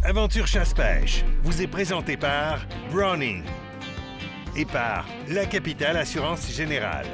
Aventure chasse-pêche vous est présenté par Browning et par La Capitale Assurance Générale.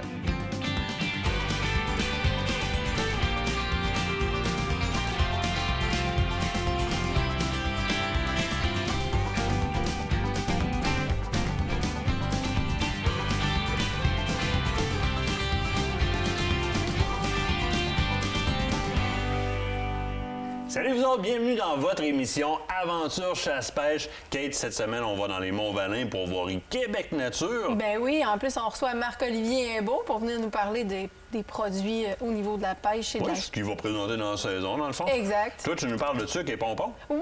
Salut vous autres, bienvenue dans votre émission Aventure chasse-pêche. Kate, cette semaine, on va dans les Monts-Valin pour voir Québec Nature. Ben oui, en plus, on reçoit Marc-Olivier Imbeau pour venir nous parler des produits au niveau de la pêche et de la... Ce qu'il va présenter dans la saison, dans le fond. Exact. Toi, tu nous parles de sucre et pompons? Oui,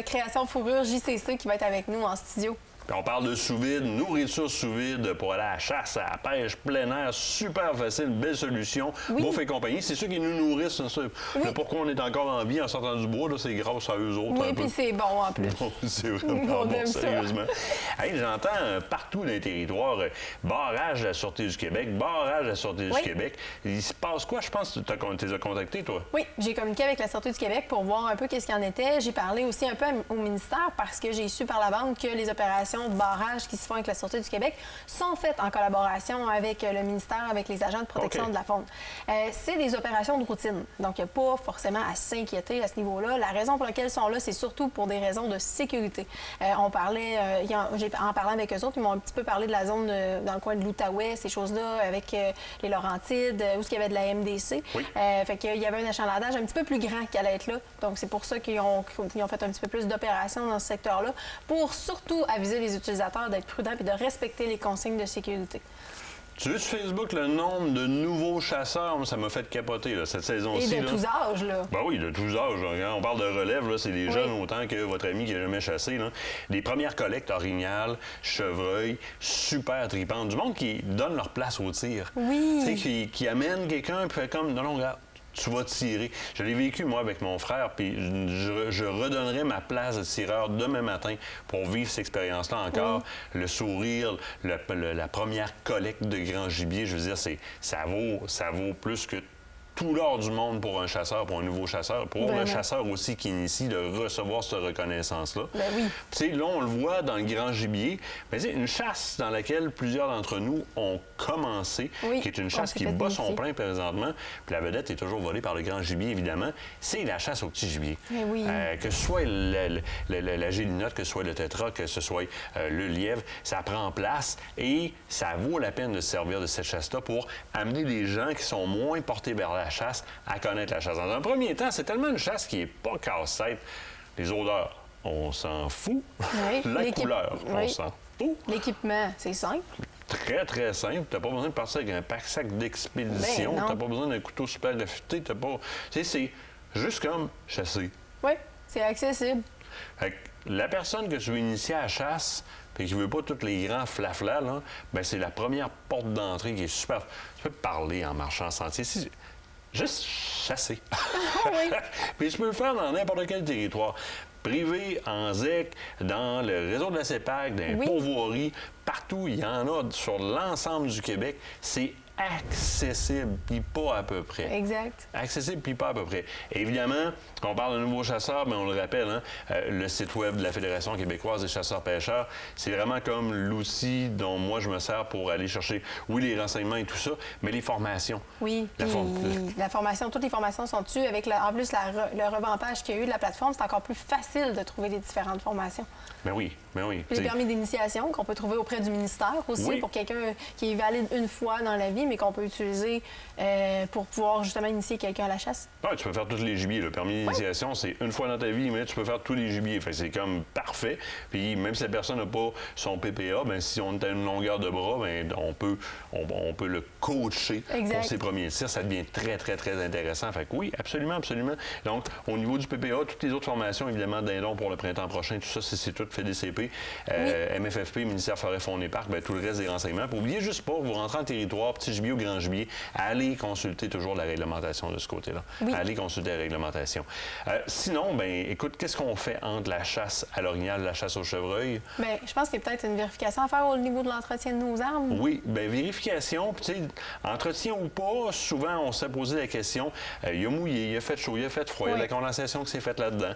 Création Fourrure JCC qui va être avec nous en studio. Puis on parle de sous-vide, nourriture sous-vide pour aller à la chasse, à la pêche, plein air, super facile, belle solution. Oui. Bouffe et compagnie, c'est ceux qui nous nourrissent. Ça. Oui. Le pourquoi on est encore en vie en sortant du bois, là, c'est grâce à eux autres. Oui, puis c'est bon en plus. C'est vraiment On bon, aime ça. sérieusement. Hey, j'entends partout dans les territoires, barrage de la Sûreté du Québec, barrage de la Sûreté du Québec. Il se passe quoi? Je pense que tu les as contactés, toi. Oui, j'ai communiqué avec la Sûreté du Québec pour voir un peu qu'est-ce qu'il en était. J'ai parlé aussi un peu au ministère parce que j'ai su par la bande que les opérations de barrage qui se font avec la Sûreté du Québec sont faites en collaboration avec le ministère, avec les agents de protection de la faune. C'est des opérations de routine, donc il n'y a pas forcément à s'inquiéter à ce niveau-là. La raison pour laquelle ils sont là, c'est surtout pour des raisons de sécurité. En parlant avec eux autres, ils m'ont un petit peu parlé de la zone dans le coin de l'Outaouais, ces choses-là, avec les Laurentides, où il y avait de la MDC. Oui. Fait qu'il y avait un achalandage un petit peu plus grand qui allait être là. Donc, c'est pour ça qu'ils ont fait un petit peu plus d'opérations dans ce secteur-là, pour surtout aviser les utilisateurs d'être prudents et de respecter les consignes de sécurité. Tu veux sur Facebook le nombre de nouveaux chasseurs? Ça m'a fait capoter là, cette saison-ci. Et de tous âges, là. Ben oui, de tous âges. Quand on parle de relève, là, c'est des jeunes autant que votre ami qui n'a jamais chassé. Là. Les premières collectes orignales, chevreuil, super tripantes. Du monde qui donne leur place au tir. Oui. Tu sais, qui amène quelqu'un et fait comme, non, regarde. Tu vas tirer. Je l'ai vécu, moi, avec mon frère, puis je redonnerai ma place de tireur demain matin pour vivre cette expérience-là encore. Le sourire, la première collecte de grand gibier, je veux dire, ça vaut plus que tout l'or du monde pour un chasseur, pour un nouveau chasseur, pour le chasseur aussi qui initie de recevoir cette reconnaissance-là. Ben oui. Tu sais, là, on le voit dans le grand gibier, mais c'est une chasse dans laquelle plusieurs d'entre nous ont commencé, qui est une chasse qui bat son plein présentement, puis la vedette est toujours volée par le grand gibier, évidemment, c'est la chasse au petit gibier. Ben oui. Que ce soit la gélinote, que ce soit le tétra, que ce soit le lièvre, ça prend place et ça vaut la peine de se servir de cette chasse-là pour amener des gens qui sont moins portés vers la chasse à connaître la chasse. Dans un premier temps, c'est tellement une chasse qui n'est pas casse-tête. Les odeurs, on s'en fout. Oui. La couleur, on s'en fout. L'équipement, c'est simple. Très, très simple. Tu n'as pas besoin de partir avec un pack-sac d'expédition. Tu n'as pas besoin d'un couteau super affûté. Tu sais, c'est juste comme chasser. Oui, c'est accessible. Fait que la personne que tu veux initier à la chasse et qui ne veut pas tous les grands flaflas, là, ben c'est la première porte d'entrée qui est super. Tu peux parler en marchant en sentier. Juste chasser. Oui. Puis tu peux le faire dans n'importe quel territoire. Privé, en ZEC, dans le réseau de la CEPAC, dans les pourvoiries, partout, il y en a sur l'ensemble du Québec. C'est accessible, puis pas à peu près. Exact. Accessible, puis pas à peu près. Et évidemment, quand on parle de nouveaux chasseurs, mais on le rappelle, hein, le site web de la Fédération québécoise des chasseurs-pêcheurs, c'est vraiment comme l'outil dont moi je me sers pour aller chercher, oui, les renseignements et tout ça, mais les formations. Oui, la formation, toutes les formations sont dessus. Avec en plus le revampage qu'il y a eu de la plateforme, c'est encore plus facile de trouver les différentes formations. Ben oui. Puis les permis d'initiation qu'on peut trouver auprès du ministère aussi, pour quelqu'un qui est valide une fois dans la vie, mais qu'on peut utiliser pour pouvoir justement initier quelqu'un à la chasse. Oui, tu peux faire tous les gibiers. Le permis d'initiation, c'est une fois dans ta vie, mais tu peux faire tous les gibiers. Fait que c'est comme parfait. Puis même si la personne n'a pas son PPA, bien, si on est à une longueur de bras, bien, on peut le coacher pour ses premiers tirs. Ça devient très, très, très intéressant. Fait que oui, absolument, absolument. Donc, au niveau du PPA, toutes les autres formations, évidemment, dindon pour le printemps prochain, tout ça, c'est tout fait DCP. MFFP, Ministère Forêt, Faune et Parcs, bien, tout le reste des renseignements. Puis, oubliez juste pas, vous rentrez en territoire, petit gibier ou grand gibier, allez consulter toujours la réglementation de ce côté-là. Oui. Allez consulter la réglementation. Sinon, ben écoute, qu'est-ce qu'on fait entre la chasse à l'orignal et la chasse au chevreuil? Bien, je pense qu'il y a peut-être une vérification à faire au niveau de l'entretien de nos armes. Oui, bien, vérification, puis tu sais, entretien ou pas, souvent on s'est posé la question, il a mouillé, il a fait chaud, il a fait froid, il y a de la condensation qui s'est faite là-dedans.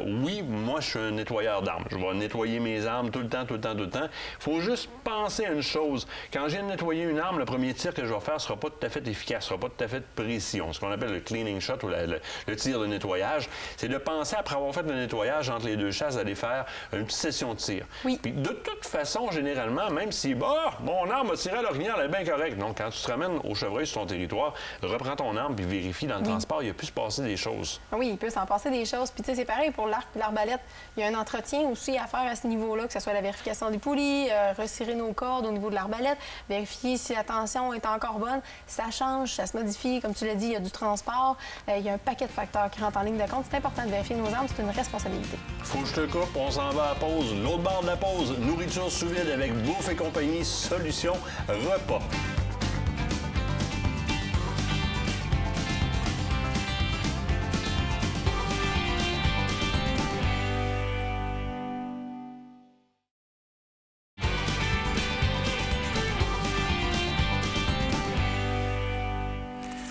Oui, moi je suis un nettoyeur d'armes. Je vais nettoyer mes armes tout le temps, tout le temps, tout le temps. Il faut juste penser à une chose. Quand je viens de nettoyer une arme, le premier tir que je vais faire ne sera pas tout à fait efficace, ne sera pas tout à fait précis. Ce qu'on appelle le cleaning shot ou le tir de nettoyage, c'est de penser, après avoir fait le nettoyage entre les deux chasses, d'aller faire une petite session de tir. Oui. Puis de toute façon, généralement, même si, mon arme a tiré à l'orignal, elle est bien correcte. Donc, quand tu te ramènes au chevreuil sur ton territoire, reprends ton arme puis vérifie dans le transport, il a pu se passer des choses. Oui, il peut s'en passer des choses. Puis, tu sais, c'est pareil pour l'arc et l'arbalète. Il y a un entretien aussi à faire à ce niveau-là, que ce soit la vérification des poulies, resserrer nos cordes au niveau de l'arbalète, vérifier si la tension est encore bonne. Ça change, ça se modifie. Comme tu l'as dit, il y a du transport. Il y a un paquet de facteurs qui rentrent en ligne de compte. C'est important de vérifier nos armes. C'est une responsabilité. Faut que je te coupe, on s'en va à la pause. L'autre barre de la pause, nourriture sous vide avec Bouffe et compagnie, solution repas.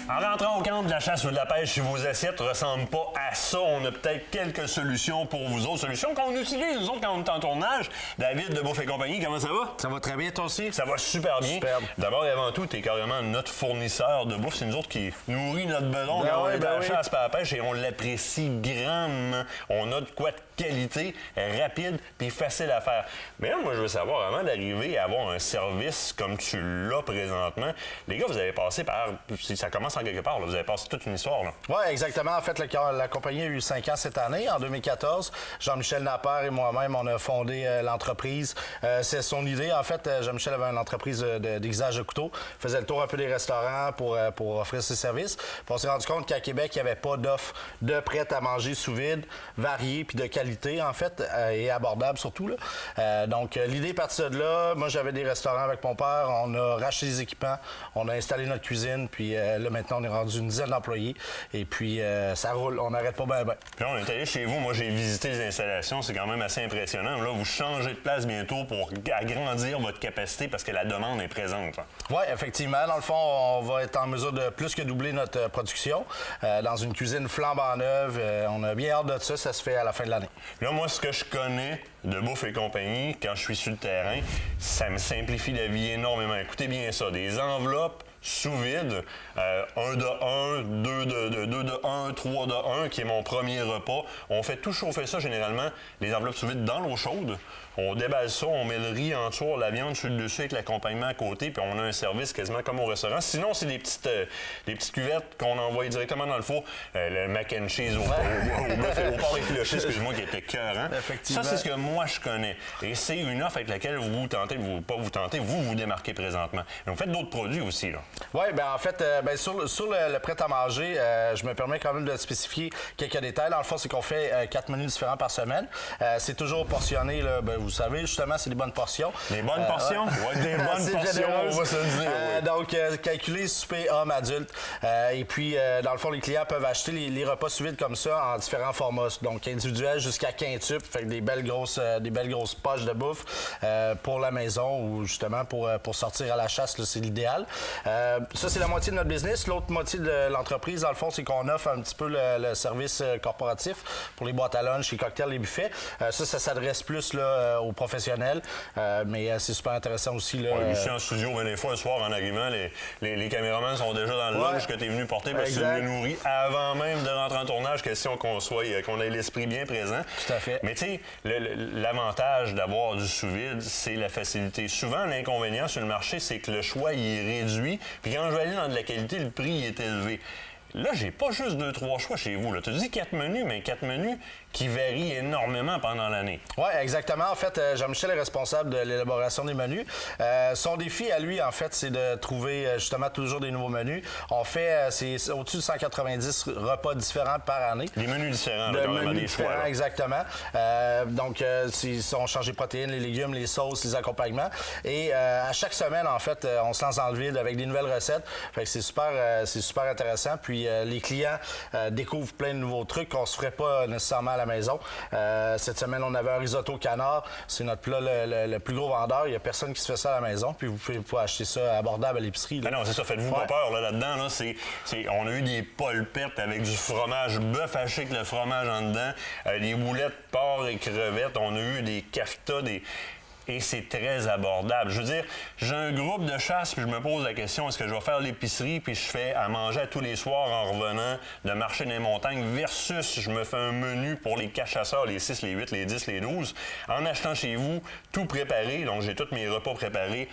En rentrant au camp de la chasse ou de la pêche, si vos assiettes ne ressemblent pas à ça, on a peut-être quelques solutions pour vous autres. Solutions qu'on utilise, nous autres, quand on est en tournage. David de Bouffe et compagnie, comment ça va? Ça va très bien, toi aussi? Ça va super bien. Superbe. D'abord et avant tout, tu es carrément notre fournisseur de bouffe. C'est nous autres qui nourrit notre bedon quand on est à la chasse et à la pêche et on l'apprécie grandement. On a de quoi de qualité, rapide puis facile à faire. Mais là, moi, je veux savoir, avant d'arriver à avoir un service comme tu l'as présentement, les gars, vous avez passé par... Ça commence en quelque part, là. Vous avez passé toute une histoire. Oui, exactement. En fait, la compagnie a eu 5 ans cette année, en 2014. Jean-Michel Napper et moi-même, on a fondé l'entreprise. C'est son idée. En fait, Jean-Michel avait une entreprise d'aiguisage de couteaux. Il faisait le tour un peu des restaurants pour offrir ses services. Puis on s'est rendu compte qu'à Québec, il n'y avait pas d'offre de prêt-à-manger sous vide, variée puis de qualité, en fait, et abordable surtout. Là. Donc, l'idée est partie de là. Moi, j'avais des restaurants avec mon père. On a racheté des équipements. On a installé notre cuisine. Puis là, maintenant, on est rendu une dizaine d'employés. Et puis, ça roule. On n'arrête pas bien. Puis on est allé chez vous. Moi, j'ai visité les installations. C'est quand même assez impressionnant. Là, vous changez de place bientôt pour agrandir votre capacité parce que la demande est présente. Oui, effectivement. Dans le fond, on va être en mesure de plus que doubler notre production dans une cuisine flambant neuve. On a bien hâte de ça. Ça se fait à la fin de l'année. Là, moi, ce que je connais de Bouffe et compagnie, quand je suis sur le terrain, ça me simplifie la vie énormément. Écoutez bien ça. Des enveloppes sous vide, 1 de 1, 2 de 1, 3 de 1, qui est mon premier repas. On fait tout chauffer ça, généralement, les enveloppes sous vide dans l'eau chaude. On déballe ça, on met le riz en dessous, la viande sur le dessus avec l'accompagnement à côté, puis on a un service quasiment comme au restaurant. Sinon, c'est des petites cuvettes qu'on envoie directement dans le four. Le mac and cheese au porc effiloché, excuse-moi, qui était écœurant. Ça, c'est ce que moi, je connais. Et c'est une offre avec laquelle vous tentez, vous démarquez présentement. Et vous faites d'autres produits aussi, là. Oui, bien en fait, sur le prêt-à-manger, je me permets quand même de spécifier quelques détails. Dans le fond, c'est qu'on fait 4 menus différents par semaine. C'est toujours portionné, là, vous savez, justement, c'est des bonnes portions. Des bonnes portions? Oui, des bonnes portions, on va se le dire. Oui. Donc, calculer souper homme, adulte. Et puis, dans le fond, les clients peuvent acheter les repas sous vide comme ça en différents formats. Donc, individuels jusqu'à quintuples, fait que des belles grosses poches de bouffe pour la maison ou justement pour sortir à la chasse, là, c'est l'idéal. Ça, c'est la moitié de notre business. L'autre moitié de l'entreprise, dans le fond, c'est qu'on offre un petit peu le service corporatif pour les boîtes à lunch, les cocktails, les buffets. Ça s'adresse plus là, aux professionnels, mais c'est super intéressant aussi. Là, ici en studio, mais des fois, le soir, en arrivant, les caméramans sont déjà dans le lunch que tu es venu porter parce que tu es venu nourri avant même de rentrer en tournage, question qu'on ait l'esprit bien présent. Tout à fait. Mais tu sais, l'avantage d'avoir du sous-vide, c'est la facilité. Souvent, l'inconvénient sur le marché, c'est que le choix il est réduit. Puis quand je vais aller dans de la qualité, le prix il est élevé. là, j'ai pas juste 2-3 choix chez vous. Tu dis 4 menus, mais 4 menus qui varient énormément pendant l'année. Oui, exactement. En fait, Jean-Michel est responsable de l'élaboration des menus. Son défi à lui, en fait, c'est de trouver justement toujours des nouveaux menus. On fait, c'est au-dessus de 190 repas différents par année. Des menus différents, De là, quand même, menus des choix. différents, Là. exactement. Donc, on change les protéines, les légumes, les sauces, les accompagnements. Et à chaque semaine, en fait, on se lance dans le vide avec des nouvelles recettes. Fait que c'est super intéressant. Puis les clients découvrent plein de nouveaux trucs qu'on se ferait pas nécessairement à la maison. Cette semaine, on avait un risotto canard. C'est notre plat le plus gros vendeur. Il n'y a personne qui se fait ça à la maison. Puis vous pouvez pas acheter ça abordable à l'épicerie. Ah non, c'est ça. Faites-vous pas peur là-dedans. Là, on a eu des polpettes avec du fromage bœuf haché avec le fromage en dedans, des boulettes porc et crevettes. On a eu des kaftas, et c'est très abordable. Je veux dire, j'ai un groupe de chasse, puis je me pose la question, est-ce que je vais faire l'épicerie, puis je fais à manger à tous les soirs en revenant de marcher dans les montagnes, versus je me fais un menu pour les 4 chasseurs, les 6, les 8, les 10, les 12, en achetant chez vous tout préparé. Donc, j'ai tous mes repas préparés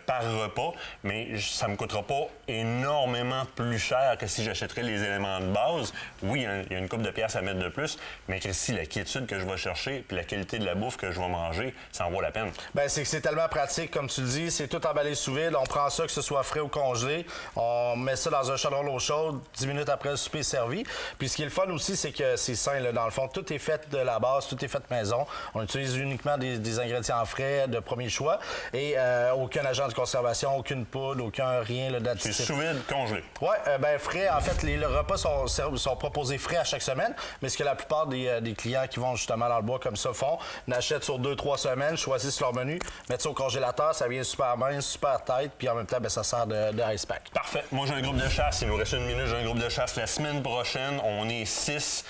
par repas, mais ça me coûtera pas énormément plus cher que si j'achèterais les éléments de base. Oui, il y a une couple de pièces à mettre de plus, mais Christy, la quiétude que je vais chercher, puis la qualité de la bouffe que je vais manger, ça en vaut la peine. Ben c'est que c'est tellement pratique, comme tu le dis. C'est tout emballé sous vide. On prend ça, que ce soit frais ou congelé. On met ça dans un chaudron d'eau chaude. 10 minutes après, le souper est servi. Puis ce qui est le fun aussi, c'est que c'est sain. Là. Dans le fond, tout est fait de la base, tout est fait maison. On utilise uniquement des ingrédients frais de premier choix. Et aucun agent de conservation, aucune poudre, aucun rien d'additif. C'est sous vide, congelé. Oui, ben frais. En fait, les repas sont proposés frais à chaque semaine. Mais ce que la plupart des clients qui vont justement dans le bois comme ça font, n'achètent sur 2-3 semaines, choisissent leur menu, mettent ça au congélateur, ça vient super mince, super tête, puis en même temps, ben, ça sert de ice pack. Parfait. Moi, j'ai un groupe de chasse. Il nous reste 1 minute. J'ai un groupe de chasse la semaine prochaine. On est 6.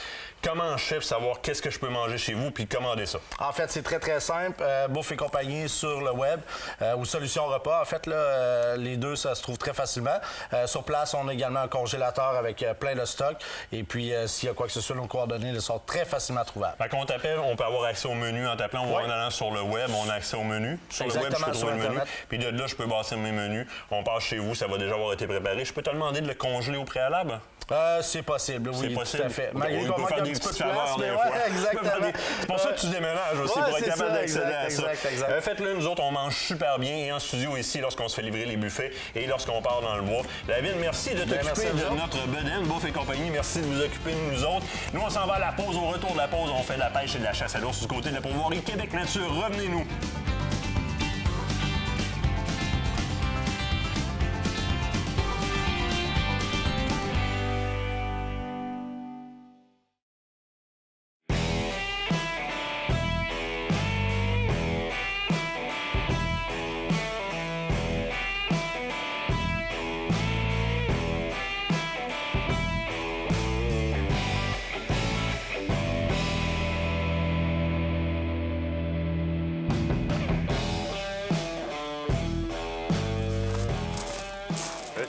Comment, chef, savoir qu'est-ce que je peux manger chez vous puis commander ça? En fait, c'est très, très simple. Bouffe et compagnie sur le web ou Solution Repas. En fait, là, les deux, ça se trouve très facilement. Sur place, on a également un congélateur avec plein de stocks. Et puis, s'il y a quoi que ce soit, nos coordonnées elles sont très facilement trouvables. Fait qu'on t'appelle, on peut avoir accès au menu en t'appelant ou en allant sur le web, on a accès au menu. Sur le web, je peux trouver le menu. Puis de là, je peux bâtir mes menus. On passe chez vous, ça va déjà avoir été préparé. Je peux te demander de le congeler au préalable? C'est possible, oui, c'est possible. Tout à fait. Malgré on qu'on peut manque faire un des petit peu petites de place, faveurs mais des ouais, fois. exactement. C'est pour ça que tu déménages aussi, pour être capable d'accéder à ça. Exact. Faites-le, nous autres, on mange super bien et en studio ici, lorsqu'on se fait livrer les buffets et lorsqu'on part dans le bois. David, merci de t'occuper de notre bedaine, Bouffe et compagnie. Merci de vous occuper de nous autres. Nous, on s'en va à la pause. Au retour de la pause, on fait de la pêche et de la chasse à l'ours du côté de la pourvoirie Québec Nature. Revenez-nous.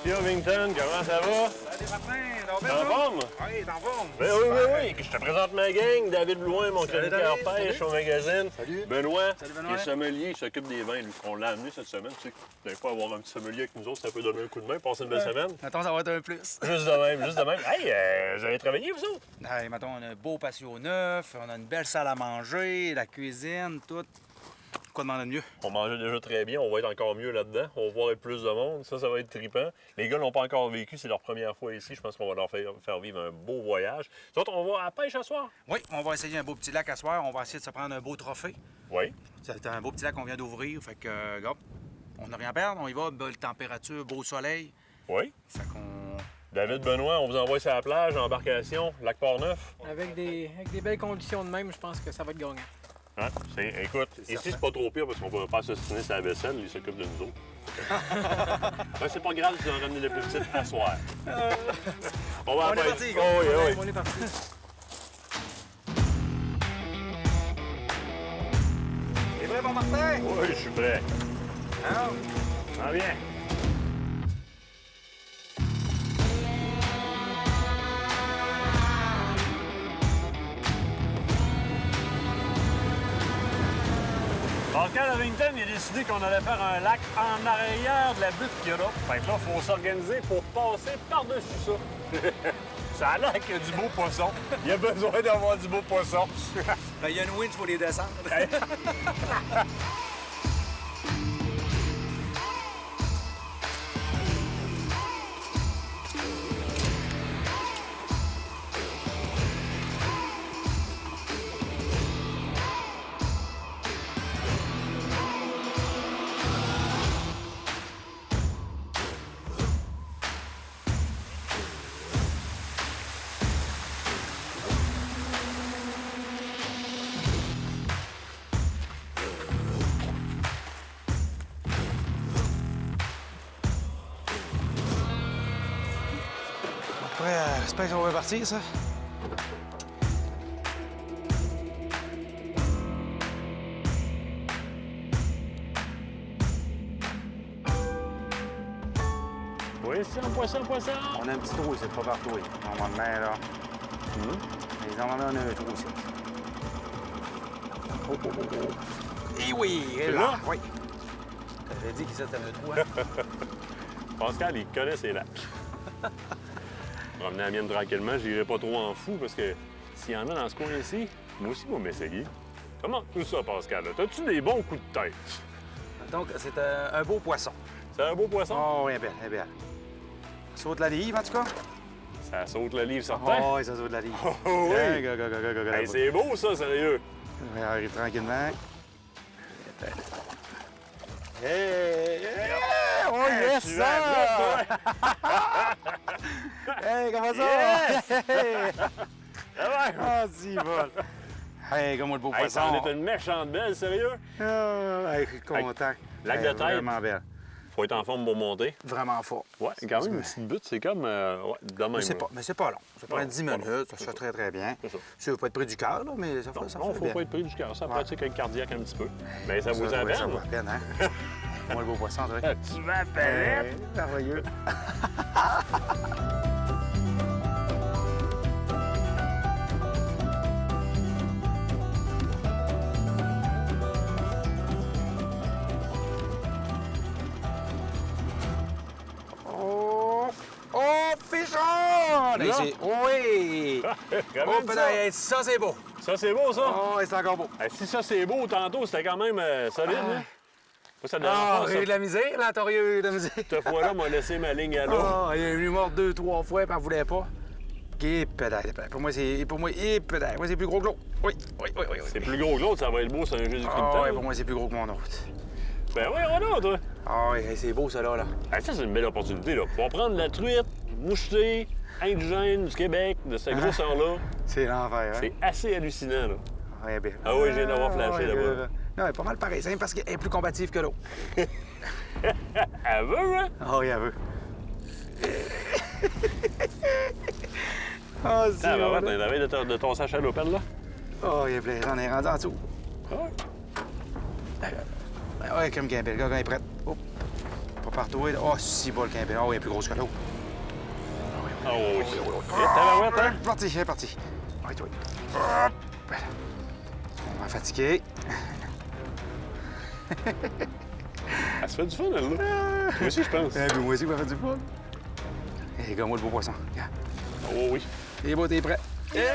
Monsieur Ovington, comment ça va? Salut Martin, T'es en forme? Oui, t'es en forme. Oui. Je te présente ma gang. David Blouin, mon chroniqueur David. pêche au magazine. Salut. Benoît, Salut, Benoît. qui est sommelier, il s'occupe des vins. Lui, on l'a amené cette semaine. Tu sais, des fois, avoir un petit sommelier avec nous autres, ça peut donner un coup de main, passer une belle semaine. Mettons, ça va être un plus. Juste de même. Hey, vous avez travaillé, vous autres? Hey, mettons, on a un beau patio neuf, on a une belle salle à manger, la cuisine, tout. Quoi demander de mieux? On mangeait déjà très bien, on va être encore mieux là-dedans. On va voir avec plus de monde, ça va être trippant. Les gars l'ont pas encore vécu, c'est leur première fois ici. Je pense qu'on va leur faire vivre un beau voyage. Nous autres, on va à la pêche ce soir? Oui, on va essayer un beau petit lac à soir. On va essayer de se prendre un beau trophée. Oui. C'est un beau petit lac qu'on vient d'ouvrir. Fait que, gars, on n'a rien à perdre. On y va, belle température, beau soleil. Oui. Fait qu'on... David Benoît, on vous envoie sur la plage, embarcation, lac Port-Neuf. Avec des belles conditions de même, je pense que ça va être gagnant. Hein? Écoute, ici, c'est pas trop pire parce qu'on va pas s'ostiner sur la vaisselle, il s'occupe de nous autres. Ben, c'est pas grave si vous en ramenez les plus petites à soir. On va On en est faire- parti, gars. Oh, oui. On est parti. T'es prêt, mon Martin? Oui, je suis prêt. Ah, Ah bien. Pascal Ovington, il a décidé qu'on allait faire un lac en arrière de la butte qu'il y a là. Fait que là, il faut s'organiser pour passer par-dessus ça. Ça a l'air qu'il y a du beau poisson. Il y a besoin d'avoir du beau poisson. Ben, il y a une winch pour les descendre. Après, j'espère que ça va bien partir, ça. Poisson. On a un petit trou ici, pas partout. Normalement, là. Mais normalement, on a un trou ici. Et oui, et là. Oui. T'avais dit qu'il s'était un trou, hein? Pascal, il connaît ses lacs. Promener la mienne tranquillement, j'irai pas trop en fou parce que s'il y en a dans ce coin-ci, moi aussi, je vais m'essayer. Comment tout ça, Pascal? T'as-tu des bons coups de tête? Donc, c'est un beau poisson. C'est un beau poisson? Oh, oui, bien, bien. Saute la livre, en tout cas. Ça saute le livre certain. Oh, oui, ça saute la livre. Oh, oui! Hey, Hey, c'est beau, ça, sérieux! On arrive tranquillement. Hey! Oh, yes, Tu ça! vas Hey, comment ça? Yes! Hey! Ah ouais! Ah, si, vol! Hey, comme le beau Hey, poisson! ça en est une méchante belle, sérieux? Ah, hey, je suis content. Lac Hey, de tête. Vraiment belle. Faut être en forme pour monter. Vraiment fort. Ouais, quand même, une petite butte, c'est comme... ouais, de même. Mais c'est pas long. Ça prend Non, 10 pas minutes. long. Ça se fait très, très bien. C'est ça. Ça ne faut pas être près du cœur, là, mais ça Non, fait, ça non, fait faut bien. pas être pris du cœur. Ça Ouais. pratique avec le cardiaque un petit peu. Mais ça vous ouais, ça amène. vaut la peine, hein? Moi, le beau poisson, tu vois. Tu m'appelles? Hey, merveilleux. Oh! Oh, fichon! Là? Oui! Comment Oh, ça? hey, ça, c'est beau. Ça, c'est beau, ça? Oh, c'est encore beau. Hey, si ça, c'est beau, tantôt, c'était quand même solide, hein? Moi, ça me dérange Ah, pas, j'ai eu de ça. la misère, là, t'as eu de la misère. Cette fois-là, m'a laissé ma ligne à l'eau. Ah, il est venu mort 2-3 fois, puis elle voulait pas. Et pédale. Pour moi, pédale. Moi, c'est plus gros que l'autre. Oui. C'est plus gros que l'autre, ça va être beau, c'est un jeu du Ah, crypto. ouais, pour moi, c'est plus gros que mon autre. Ben oui, on a, toi. Ah, oui, c'est beau, ça, là. Hey, ça, c'est une belle opportunité, là. Pour prendre la truite, mouchetée, indigène du Québec, de cette grosseur-là, C'est l'enfer, hein? c'est assez hallucinant, là. Ouais, bien. Ah oui, je viens d'avoir flashé, là-bas. Non, elle est pas mal pareil, c'est parce qu'elle est plus combative que l'autre. Elle veut, hein? Ah, oui, elle veut. Ah, si, Ah, ben ouais, voilà. t'as envie de ton sac à l'open, là? Oh, il est plein, on est rendu en dessous. Ouais, comme Campbell, le gars est prêt. Oh. Pas partout. Oh, si bol Campbell. Oh, il est plus grosse que l'autre. Ah oui. Et tabarouette, hein? Elle est partie. Oui. Hop. On va fatiguer. Elle se fait du fun, elle, là. Moi aussi, je pense. Eh bien, moi aussi, on va faire du fun. Hé, gars, moi, le beau poisson. Regarde. Oh oui. T'es beau, t'es prêt. Yes,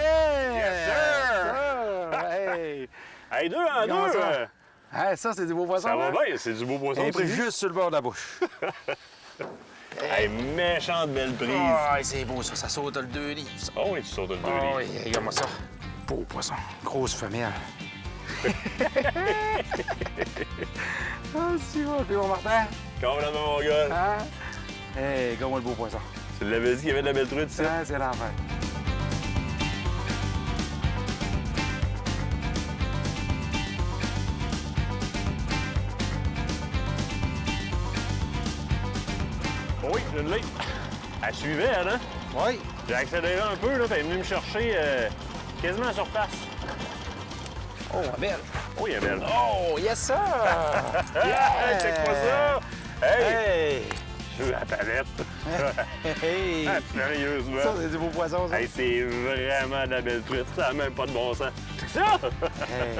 sir! Hey! Hey, 2 en 2! Comment ça? Hey, ça, c'est du beau poisson. Ça va hein? bien, c'est du beau poisson. Elle est pris aussi. juste sur le bord de la bouche. Hey, méchante belle prise. Ah, c'est beau, ça. Ça saute le 2 livres, ça. Oh oui, tu sors de le 2 Oh, livres. oui, regarde-moi ça. Beau poisson. Grosse femelle. Ah, si, puis mon Martin. Complètement, mon gars. Hein? Hey, regarde-moi le beau poisson. Tu l'avais dit qu'il y avait de la belle truite, ça? Ça, c'est l'enfer. Oui, je l'ai. Elle suivait, elle, hein? Oui. J'ai accéléré un peu, là, puis elle est venue me chercher quasiment à surface. Oh, belle. Oh, il est belle. Oh, yes, sir! Yeah! Check pas ça! Hey! Hey! Je veux la palette. Hey! Ah, sérieusement. Ça, c'est du beau poisson, ça. Hey, c'est vraiment de la belle truite. Ça n'a même pas de bon sens. C'est ça! Hey.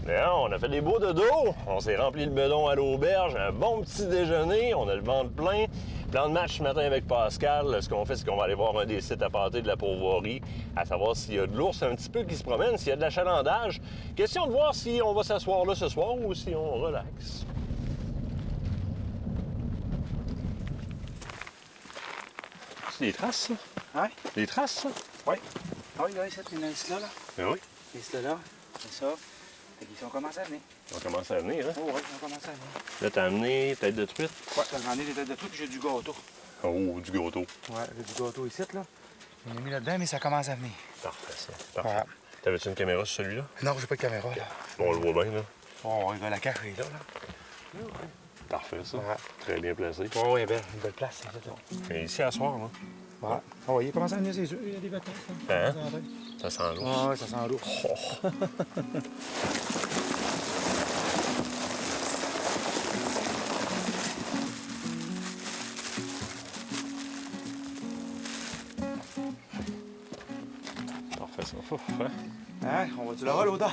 Là, on a fait des beaux dodos, on s'est rempli le bedon à l'auberge, un bon petit déjeuner, on a le ventre plein. Plan de match ce matin avec Pascal, ce qu'on fait, c'est qu'on va aller voir un des sites à pâté de la pourvoirie, à savoir s'il y a de l'ours un petit peu qui se promène, s'il y a de l'achalandage. Question de voir si on va s'asseoir là ce soir ou si on relaxe. C'est des traces, ça? Ouais. Des traces, ça? Oui. Ah oui, là, il y en a ici, là. Ben oui. Ici, là. C'est ça. Fait qu'ils ont commencé à venir. On commence à venir, hein? Oh, oui, ils ont commencé à venir. Là, t'as amené tête de truite. Ouais, j'en ai des têtes de truite, puis j'ai du gâteau. Oh, du gâteau. Ouais, j'ai du gâteau ici, là. On a mis là-dedans, mais ça commence à venir. Parfait, ça. Parfait. Ouais. T'avais-tu une caméra sur celui-là? Non, j'ai pas de caméra, là. Bon, on le voit bien, là. Oh, il va la cache, est là, là. Parfait, ça. Ouais. Très bien placé. Oh, il est belle. Une belle place, c'est ça. Et ici, à soir, là. Ouais. Oh, il commence à venir, c'est sûr. Il y a des vacances, là. Hein? Ça sent l'ours. Ouais, ça sent l'eau. Parfait, ça. Ouf, hein? Hein? On va-tu l'avoir, l'odeur?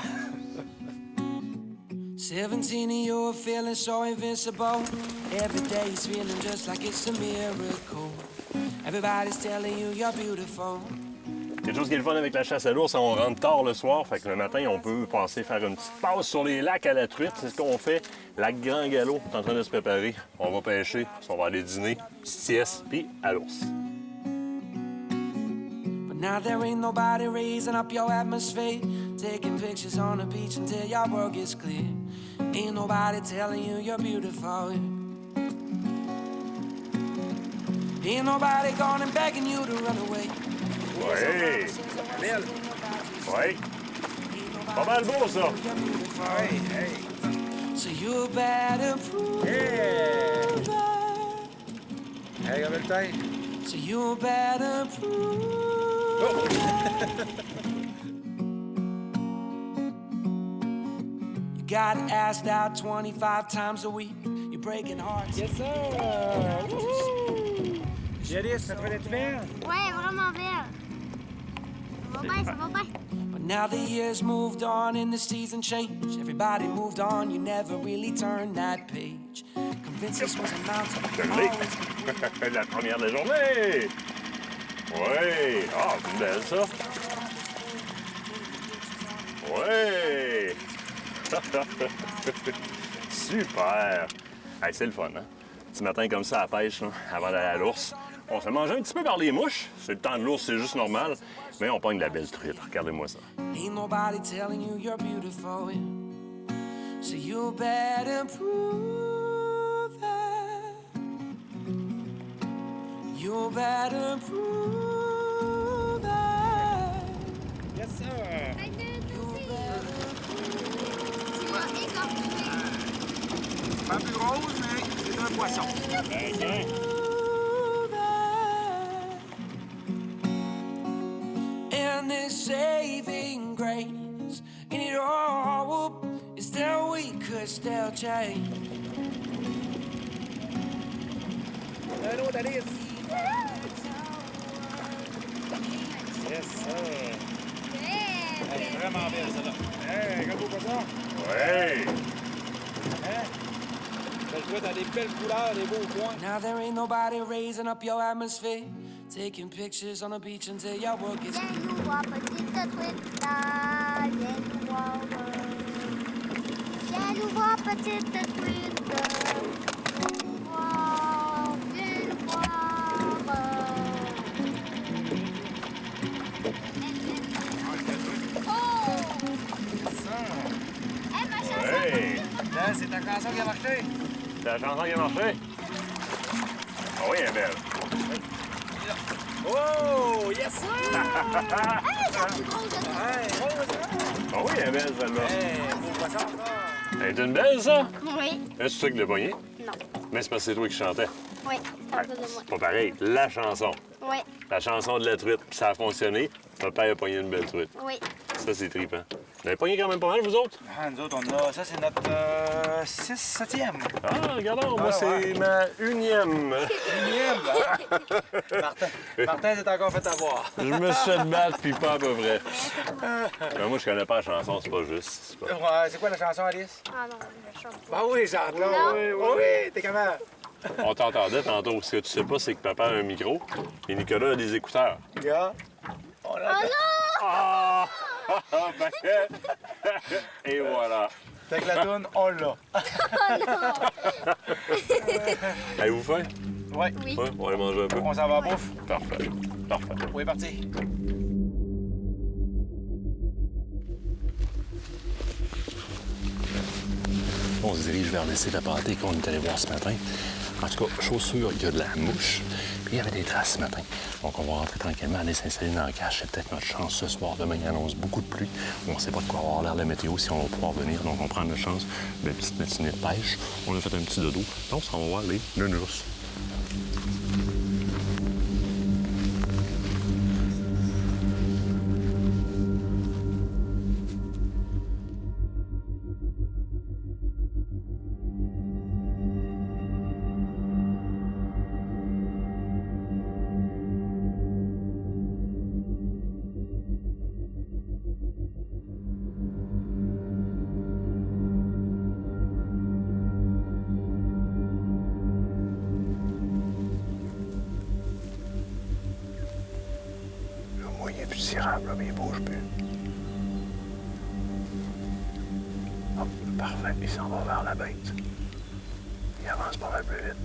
17 and you're feeling so invincible. Every day is feeling just like it's a miracle. Everybody's telling you you're beautiful. Quelque chose qui est le fun avec la chasse à l'ours, on rentre tard le soir, fait que le matin, on peut passer faire une petite passe sur les lacs à la truite. C'est ce qu'on fait. Lac Grand Galop est en train de se préparer. On va pêcher, on va aller dîner, petite sieste, puis à l'ours. But now there ain't nobody raising up your atmosphere, taking pictures on the beach until your world gets clear. Ain't nobody telling you you're beautiful. Ain't nobody gone and begging you to run away. Oui! Belle! Oui! Pas mal beau, ça! Hey, hey! So you better prove Yeah! it. Hey, belle tête! So you better prove it. You got asked out 25 times a week. You're breaking hearts. Yes, sir! Wouhou! Jadis, ça te fait belle? Ouais, vraiment belle. Ça va bien, ça va bien. But now the years moved on and the season changed. Everybody moved on, you never really turned that page. Convince us was a mountain. Je l'ai! La première de la journée! Oui! Ah, c'est belle, ça! Oui! Super! Hey, c'est le fun, hein? Petit matin comme ça à la pêche, là, avant d'aller à l'ours. On se fait manger un petit peu par les mouches. C'est le temps de l'ours, c'est juste normal. Mais on pogne de la belle truite. Regardez-moi ça. Ain't nobody telling you you're beautiful. So you better prove it. You better prove it. Yes, sir! Tu vas écorcher. Pas plus rose, mais c'est un poisson. And this saving grace in it all is that we could still change. Un autre, Alice! Yes, sir! Belle. Vraiment belle, celle-là. Hey, regarde pas ça! Oui! Hein? Belle truite a des belles couleurs, des beaux points. Now there ain't nobody raising up your atmosphere, taking pictures on the beach until your work gets Viens nous voir, petite truite. Là, viens nous voir. Viens nous voir, petite truite. Wow, viens nous voir. Oh! Hey, ma chanson! Hey! Là, c'est ta chanson qui a marché. C'est la chanson qui a marché? Ah oui, elle est belle. Oh! Yes, sir! Hey, c'est plus gros, ça. Hey, rose, Ah oui, elle est belle, celle-là. hey, beau poisson, ça. Elle est une belle, ça? Oui. Est-ce que tu l'as pogné? Non. Mais c'est parce que c'est toi qui chantais. Oui, c'est un peu de moi. C'est pas pareil. La chanson. Oui, La chanson de la truite. Puis ça a fonctionné. Ton père a pogné une belle truite. oui. Ça, c'est trippant. Vous avez pogné quand même pas mal, vous autres? Ah, nous autres, on a... Ça, c'est notre 7e. Ah, regardons, moi, Ah, c'est ouais. ma 1e. 1e, Martin s'est encore fait avoir. Je me suis fait battre, puis pas à peu près. Ben, moi, je connais pas la chanson, c'est pas juste. C'est pas... Ouais, c'est quoi la chanson, Alice? Ah non, je chante pas. Ah oui, chante là. Non. Oui, t'es comment? On t'entendait tantôt. Ce que tu sais pas, c'est que papa a un micro et Nicolas a des écouteurs. Gars, on a... Ah! Et voilà. Fait que la toune, on l'a. Avez-vous faim? Ouais. Oui. Ouais, on va aller manger un peu. On s'en va en bouffe. Parfait. Parfait. Oui, parti. On se dirige vers le site à pâté qu'on est allé voir ce matin. En tout cas, chaussures, il y a de la mouche. Puis il y avait des traces ce matin. Donc on va rentrer tranquillement, aller s'installer dans le cache. C'est peut-être notre chance ce soir. Demain, il annonce beaucoup de pluie. On ne sait pas de quoi avoir l'air la météo, si on va pouvoir venir. Donc on prend notre chance de petite matinée de pêche. On a fait un petit dodo. Donc on va voir les nounours. Moi, il est plus tirable, là, mais il bouge plus. Hop, parfait. Il s'en va vers la bête. Il avance pas mal plus vite.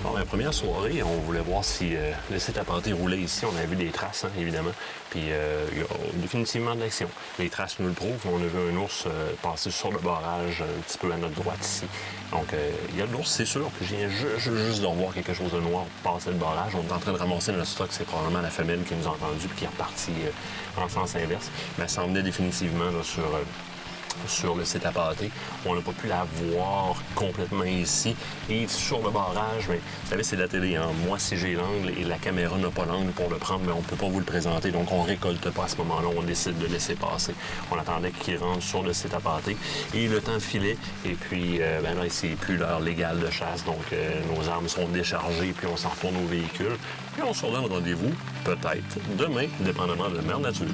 Bon, la première soirée, on voulait voir si le site à pâté roulait ici. On a vu des traces, hein, évidemment. Puis il y a définitivement de l'action. Les traces nous le prouvent. On a vu un ours passer sur le barrage un petit peu à notre droite ici. Donc, il y a de l'ours, c'est sûr. Puis je viens juste de revoir quelque chose de noir passer le barrage. On est en train de ramasser notre stock. C'est probablement la femelle qui nous a entendus puis qui est repartie en sens inverse. Mais ça en venait définitivement là, sur le site à pâté. On n'a pas pu la voir complètement ici. Et sur le barrage, mais vous savez, c'est la télé. Hein? Moi, si j'ai l'angle et la caméra n'a pas l'angle pour le prendre, mais on ne peut pas vous le présenter. Donc, on ne récolte pas à ce moment-là. On décide de laisser passer. On attendait qu'il rentre sur le site à pâté. Et le temps filait. Et puis, ben là, c'est plus l'heure légale de chasse. Donc, nos armes sont déchargées. Puis, on s'en retourne au véhicule. Puis, on se redonne rendez-vous, peut-être, demain, dépendamment de la mère nature.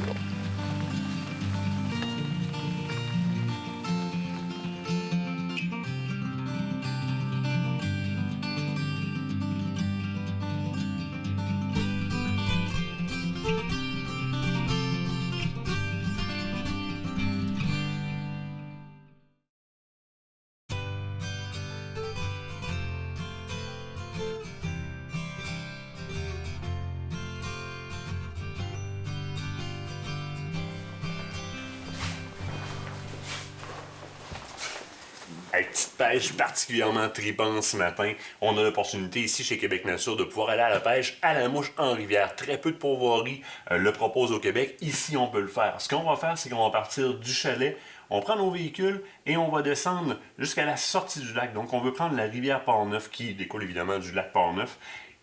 Hey, petite pêche particulièrement tripante ce matin. On a l'opportunité ici chez Québec Nature de pouvoir aller à la pêche à la mouche en rivière. Très peu de pourvoiries le proposent au Québec. Ici, on peut le faire. Ce qu'on va faire, c'est qu'on va partir du chalet, on prend nos véhicules et on va descendre jusqu'à la sortie du lac. Donc, on veut prendre la rivière Port-Neuf qui découle évidemment du lac Port-Neuf.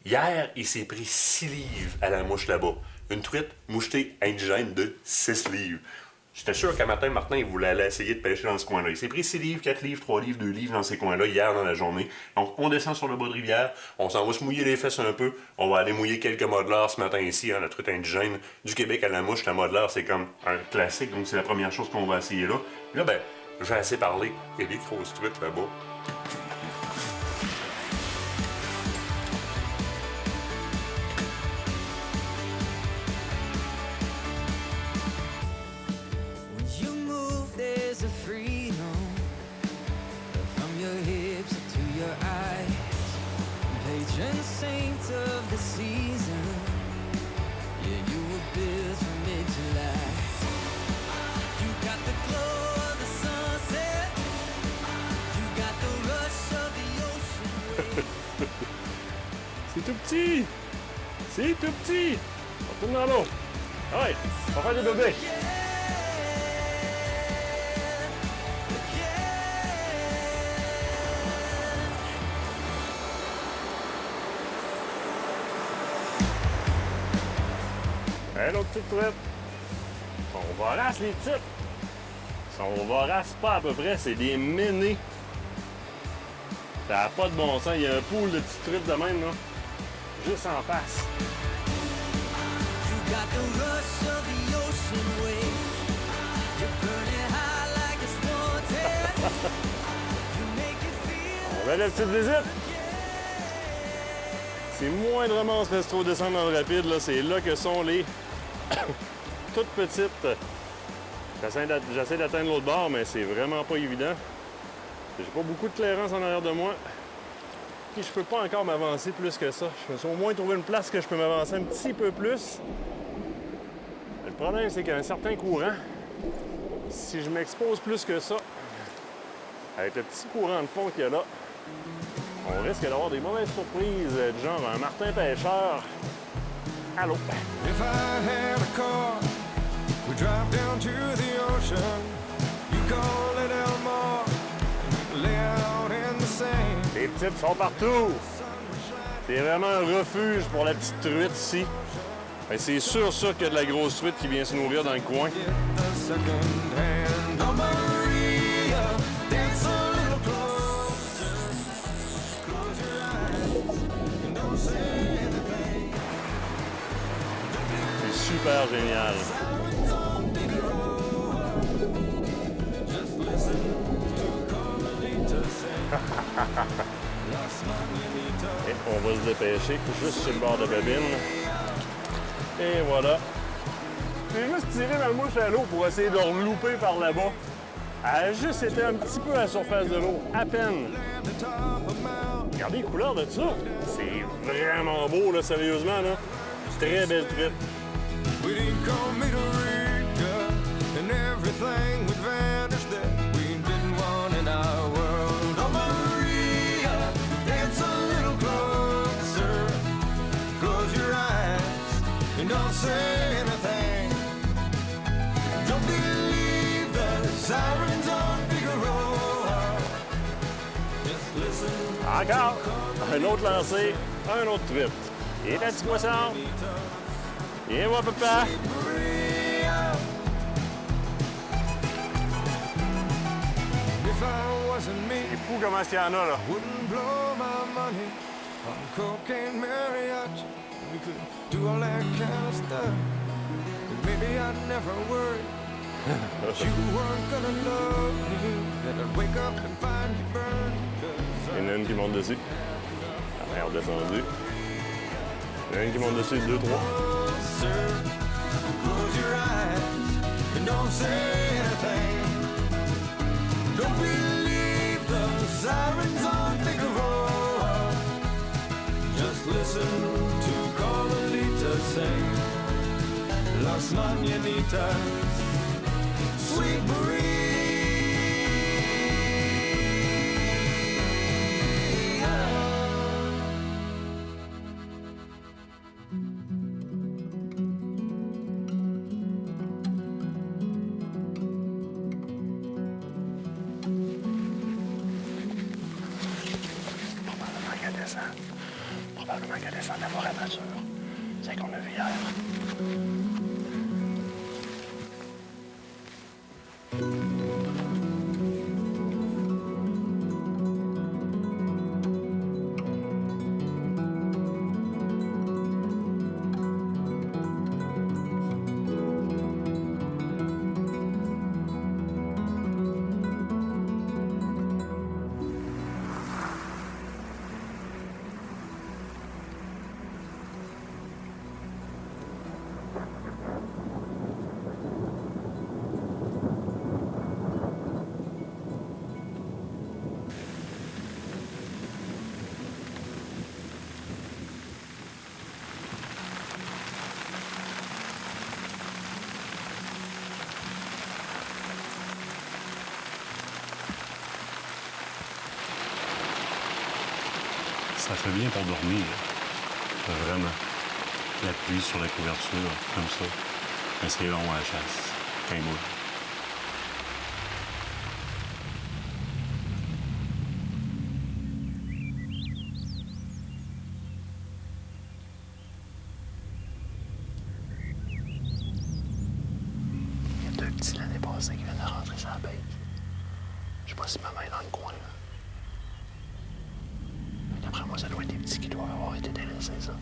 Hier, il s'est pris 6 livres à la mouche là-bas. Une truite mouchetée indigène de 6 livres. J'étais sûr qu'à matin, Martin, il voulait aller essayer de pêcher dans ce coin-là. Il s'est pris 6 livres, 4 livres, 3 livres, 2 livres dans ces coins-là hier dans la journée. Donc, on descend sur le bas de rivière, on s'en va se mouiller les fesses un peu. On va aller mouiller quelques modeleurs ce matin ici, hein, la truite indigène du Québec à la mouche. La modeleur, c'est comme un classique, donc c'est la première chose qu'on va essayer là. Là, ben, je vais assez parler. Il y a des grosses truites là-bas. C'est tout petit! C'est tout petit! On retourne dans l'eau. Ouais, on va faire des bébés. Un autre petite truite. Ils sont voraces, les petites. Ils sont voraces pas à peu près, c'est des ménés. Ça n'a pas de bon sens. Il y a un pool de petites truites de même, là. Juste en face. On va la petite visite. C'est moindrement on se laisse trop descendre dans le rapide, là. C'est là que sont les toutes petites. J'essaie d'atteindre l'autre bord, mais c'est vraiment pas évident. J'ai pas beaucoup de clairance en arrière de moi. Puis je peux pas encore m'avancer plus que ça. Je me suis au moins trouvé une place que je peux m'avancer un petit peu plus. Le problème, c'est qu'il y a un certain courant. Si je m'expose plus que ça, avec le petit courant de fond qu'il y a là, on risque d'avoir des mauvaises surprises, du genre un martin pêcheur à l'eau. If I had a car, we drive down to the ocean. You call it Elmore, lay out in the sand. Les petites sont partout. C'est vraiment un refuge pour la petite truite ici. Ben, c'est sûr ça qu'il y a de la grosse truite qui vient se nourrir dans le coin. C'est super génial. Et on va se dépêcher, juste sur le bord de babine. Et voilà. J'ai juste tiré ma mouche à l'eau pour essayer de relouper par là-bas. Elle a juste été un petit peu à la surface de l'eau, à peine. Regardez les couleurs de ça. C'est vraiment beau, là, sérieusement, là. Très belle truite. Don't say anything. Don't believe the sirens on Figaro. Just listen. Encore! Un autre lancé, un autre truite. Et la petite poisson. Viens voir, papa. C'est fou comment il y en a, là. Wouldn't blow my money on cocaine mariachi. We could do all that kind of stuff. And maybe I'd never worry that you weren't gonna love me. That I'd wake up and find you burned. Il y en a une qui monte dessus. Elle est redescendue. Il y en a une qui monte dessus, 2, 3. Close your eyes and don't say anything. Don't believe the sirens on Figaro. Just listen to Carmelita sing Las Mañanitas, Sweet Maria. Probablement qu'elle descend de la forêt nature. C'est qu'on a vu hier. Ça fait bien pour dormir. Vraiment. La pluie sur la couverture, comme ça. Mais c'est long à la chasse. Qu'un bout. passait qui vient de rentrer sur la bête. Je sais pas si maman est dans le coin, là. D'après moi, ça doit être des petits qui doivent avoir été délaissés, ça.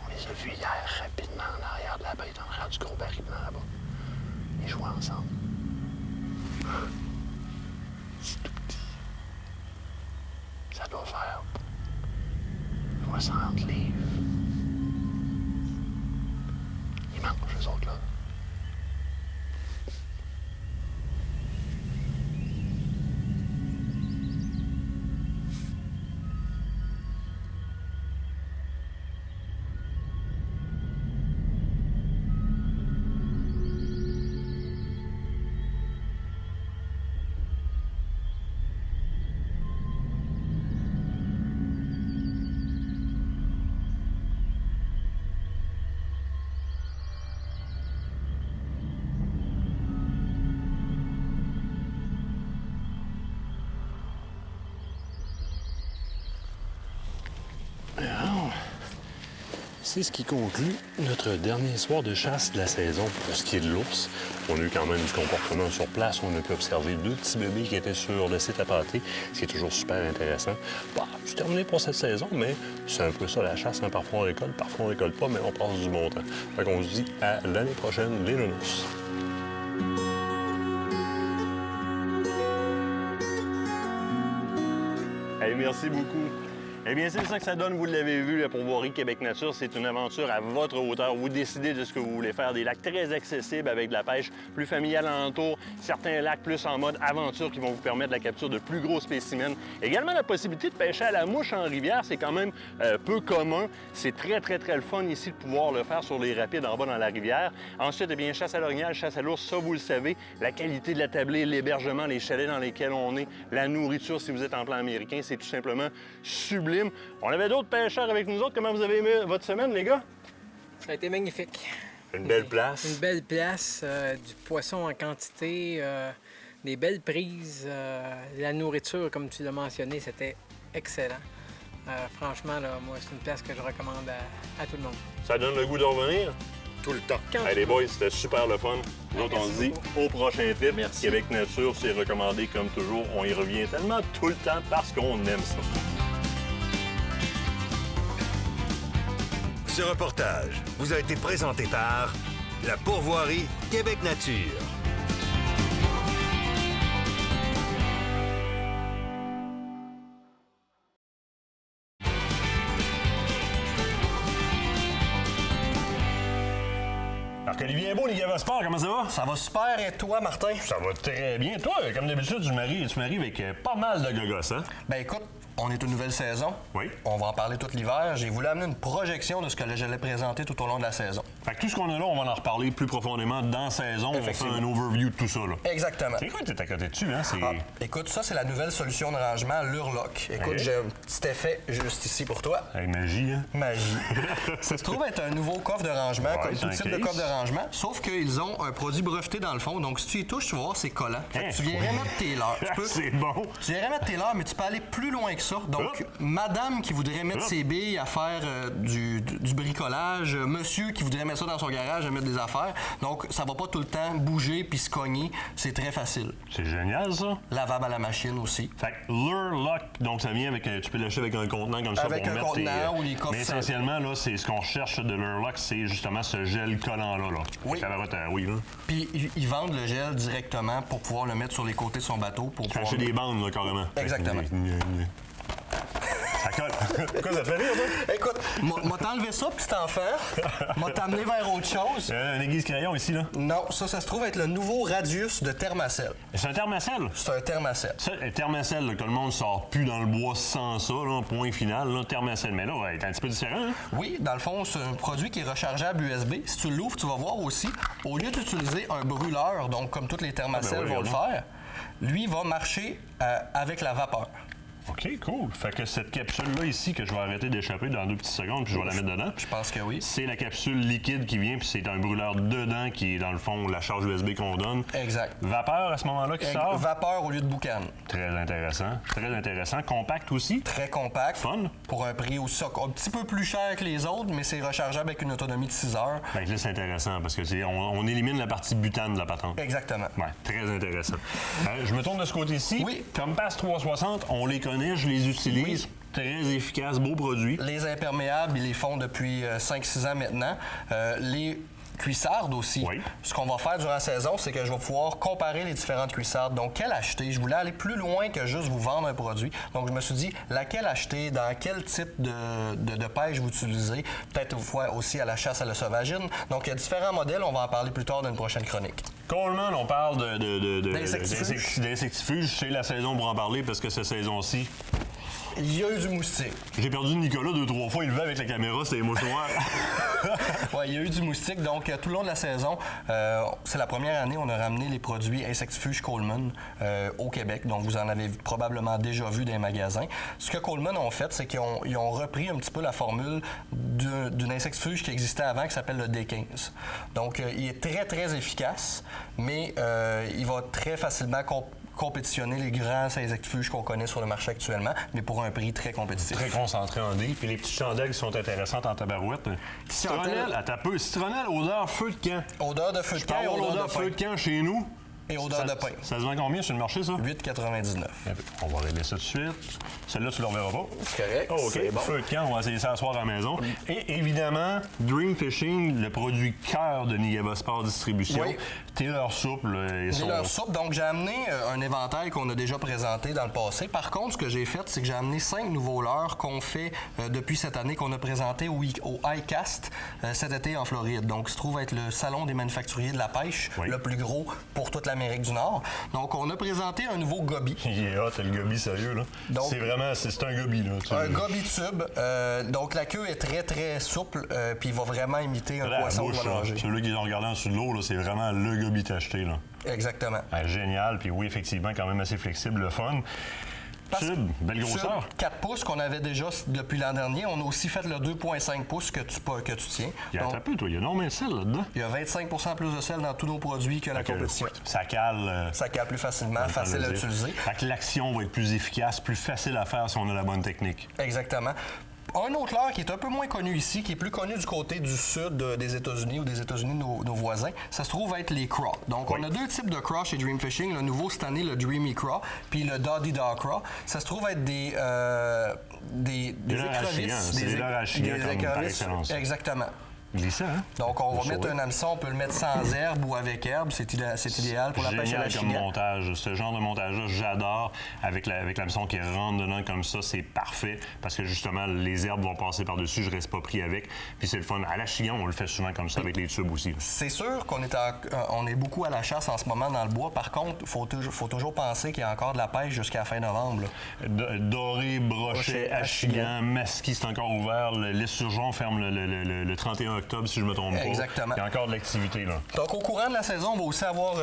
On les a vus hier rapidement en arrière de la bête, en arrière du gros baril là-bas. Ils jouaient ensemble. C'est tout petit. Ça doit faire 60 livres. Ils mangent, eux autres, là. C'est ce qui conclut notre dernier soir de chasse de la saison pour ce qui est de l'ours. On a eu quand même du comportement sur place. On a pu observer 2 petits bébés qui étaient sur le site à pâté, ce qui est toujours super intéressant. Bah, c'est terminé pour cette saison, mais c'est un peu ça la chasse. Hein? Parfois on récolte, parfois on récolte pas, mais on passe du bon temps. Fait qu'on se dit à l'année prochaine, les nounous. Hey, merci beaucoup. Eh bien, c'est ça que ça donne, vous l'avez vu, la pourvoirie Québec Nature. C'est une aventure à votre hauteur. Vous décidez de ce que vous voulez faire. Des lacs très accessibles avec de la pêche plus familiale alentour. Certains lacs plus en mode aventure qui vont vous permettre la capture de plus gros spécimens. Également, la possibilité de pêcher à la mouche en rivière, c'est quand même peu commun. C'est très le fun ici de pouvoir le faire sur les rapides en bas dans la rivière. Ensuite, eh bien, chasse à l'orignal, chasse à l'ours, ça, vous le savez. La qualité de la tablée, l'hébergement, les chalets dans lesquels on est, la nourriture, si vous êtes en plan américain, c'est tout simplement sublime. On avait d'autres pêcheurs avec nous autres. Comment vous avez aimé votre semaine, les gars? Ça a été magnifique. Une belle place. Une belle place, du poisson en quantité, des belles prises. La nourriture, comme tu l'as mentionné, c'était excellent. Franchement, là, moi, c'est une place que je recommande à tout le monde. Ça donne le goût de revenir? Tout le temps. Hey, les boys, c'était super le fun. Nous autres, on se dit au prochain trip. Merci. Québec Nature, c'est recommandé comme toujours. On y revient tellement tout le temps parce qu'on aime ça. Ce reportage vous a été présenté par la pourvoirie Québec Nature. Marc-Olivier Beau, les Gavasport, comment ça va? Ça va super, et toi, Martin? Ça va très bien. Toi, comme d'habitude, tu maries avec pas mal de gogos, hein? Ben écoute, on est une nouvelle saison. Oui. On va en parler tout l'hiver. J'ai voulu amener une projection de ce que j'allais présenter tout au long de la saison. Fait que tout ce qu'on a là, on va en reparler plus profondément dans la saison. On fait un overview de tout ça, là. Exactement. C'est quoi, t'es à côté dessus, hein? Écoute, ça, c'est la nouvelle solution de rangement, l'Urlock. Écoute, j'ai un petit effet juste ici pour toi. Hey, magie, hein? Magie. Ça se trouve être un nouveau coffre de rangement, Ouais, comme tout type de case. coffre de rangement, sauf qu'ils ont un produit breveté dans le fond. Donc, si tu y touches, tu vas voir, c'est collant. Fait que tu viendrais mettre tes leurres. C'est bon. Tu viendrais mettre tes leurres, mais tu peux aller plus loin que ça. Donc, madame qui voudrait mettre ses billes à faire du bricolage, monsieur qui voudrait mettre ça dans son garage à mettre des affaires. Donc, ça va pas tout le temps bouger puis se cogner. C'est très facile. C'est génial, ça. Lavable à la machine aussi. Fait que Lure-Lock, donc ça vient avec, tu peux l'acheter avec un contenant comme ça Avec pour un mettre contenant ou les coffres. Mais essentiellement, là, c'est ce qu'on cherche de Lure-Lock, c'est justement ce gel collant-là. Là. Oui. Oui, là. Puis, ils vendent le gel directement pour pouvoir le mettre sur les côtés de son bateau. Pour pouvoir... Cacher des bandes, là, carrément. Exactement. Ça colle. Pourquoi ça te fait rire, toi? Écoute, m'a t'enlevé ça, petit enfant. M'a t'amené vers autre chose. Un aiguise crayon ici, là? Non, ça se trouve être le nouveau Radius de Thermacell. C'est un Thermacell? C'est un Thermacell. Ça, Thermacell, là, que le monde sort plus dans le bois sans ça, là, point final, là, Thermacell. Mais là, ouais, c'est un petit peu différent, hein? Oui, dans le fond, c'est un produit qui est rechargeable USB. Si tu l'ouvres, tu vas voir aussi, au lieu d'utiliser un brûleur, donc comme toutes les Thermacell vont le faire, lui va marcher avec la vapeur. OK, cool. Fait que cette capsule-là ici, que je vais arrêter d'échapper dans 2 petites secondes, puis je vais la mettre dedans. Je pense que oui. C'est la capsule liquide qui vient, puis c'est un brûleur dedans qui est, dans le fond, la charge USB qu'on donne. Exact. Vapeur à ce moment-là qui sort. Vapeur au lieu de boucan. Très intéressant. Très intéressant. Compact aussi. Très compact. Fun. Pour un prix aussi un petit peu plus cher que les autres, mais c'est rechargeable avec une autonomie de 6 heures. Fait que là, c'est intéressant parce que on élimine la partie butane de la patente. Exactement. Ouais, très intéressant. Je me tourne de ce côté-ci. Oui. Compass 360, on les connaît, je les utilise. Oui. Très efficace, beau produit. Les imperméables, ils les font depuis 5-6 ans maintenant. Les cuissardes aussi. Oui. Ce qu'on va faire durant la saison, c'est que je vais pouvoir comparer les différentes cuissardes. Donc, quelle acheter? Je voulais aller plus loin que juste vous vendre un produit. Donc, je me suis dit, laquelle acheter? Dans quel type de pêche vous utilisez? Peut-être aussi à la chasse à la sauvagine. Donc, il y a différents modèles. On va en parler plus tard dans une prochaine chronique. Coleman, on parle d'insectifuges. D'insectifuges. C'est la saison pour en parler parce que cette saison-ci... Il y a eu du moustique. J'ai perdu Nicolas 2-3 fois. Il levait avec la caméra, c'était émotionnel. Oui, il y a eu du moustique. Donc, tout le long de la saison, c'est la première année, on a ramené les produits insectifuges Coleman au Québec. Donc, vous en avez probablement déjà vu dans les magasins. Ce que Coleman ont fait, c'est qu'ils ont repris un petit peu la formule d'une insectifuge qui existait avant, qui s'appelle le D15. Donc, il est très, très efficace, mais il va très facilement compétitionner les grands insectifuges qu'on connaît sur le marché actuellement, mais pour un prix très compétitif. Très concentré en D. Puis les petites chandelles qui sont intéressantes en tabarouette. Citronnelle, à ta peu. Citronnelle, odeur feu de camp. Odeur de feu de camp et odeur de feu de camp chez nous. Et odeur de pain. Ça se vend combien sur le marché, ça? 8,99. On va régler ça tout de suite. Celle-là, tu ne la reverras pas. C'est correct. Oh, OK. Bon. Feu de camp, on va essayer ça à soir à la maison. Et évidemment, Dream Fishing, le produit cœur de Nigava Sport Distribution. Oui. Taylor Soup. Taylor Soup. Donc, j'ai amené un éventail qu'on a déjà présenté dans le passé. Par contre, ce que j'ai fait, c'est que j'ai amené 5 nouveaux leurres qu'on fait depuis cette année, qu'on a présenté au ICAST cet été en Floride. Donc, il se trouve être le salon des manufacturiers de la pêche, le plus gros pour toute l'Amérique du Nord. Donc, on a présenté un nouveau goby. Il est hot, le goby, sérieux, là. C'est vraiment, c'est un goby, là. Un goby tube. Donc, la queue est très, très souple, puis il va vraiment imiter un poisson qu'on va nager. Celui qui est en regardant sur l'eau, là, c'est vraiment le goby tacheté, là. Exactement. Génial, puis oui, effectivement, quand même assez flexible, le fun. Tube, belle grosseur. 4 pouces qu'on avait déjà depuis l'an dernier. On a aussi fait le 2,5 pouces que tu tiens. Il y a un peu, toi. Il y a énormément de sel là-dedans. Il y a 25 plus de sel dans tous nos produits que la compétition. Ça cale. Ça cale plus facilement, facile à utiliser. Fait que l'action va être plus efficace, plus facile à faire si on a la bonne technique. Exactement. Un autre leurre qui est un peu moins connu ici, qui est plus connu du côté du sud des États-Unis ou des États-Unis de nos voisins, ça se trouve être les craws. Donc, on a 2 types de craws chez Dream Fishing. Le nouveau cette année, le Dreamy Craw, puis le Doddy Daw Craw. Ça se trouve être des écrevisses. Des leurres à chigan, par excellence. Exactement. Glissant, hein? Donc, on va mettre un hameçon, on peut le mettre sans herbe ou avec herbe. C'est idéal pour la pêche à la chigan. Comme montage. Ce genre de montage-là, j'adore. Avec l'hameçon qui rentre dedans comme ça, c'est parfait. Parce que justement, les herbes vont passer par-dessus, je reste pas pris avec. Puis c'est le fun. À la chigan, on le fait souvent comme ça avec les tubes aussi. C'est sûr qu'on est beaucoup à la chasse en ce moment dans le bois. Par contre, il faut toujours penser qu'il y a encore de la pêche jusqu'à la fin novembre. Doré, brochet, achigan, masquis, c'est encore ouvert. L'esturgeon ferme le 31 octobre, si je me trompe pas. Exactement. Il y a encore de l'activité, là. Donc, au courant de la saison, on va aussi avoir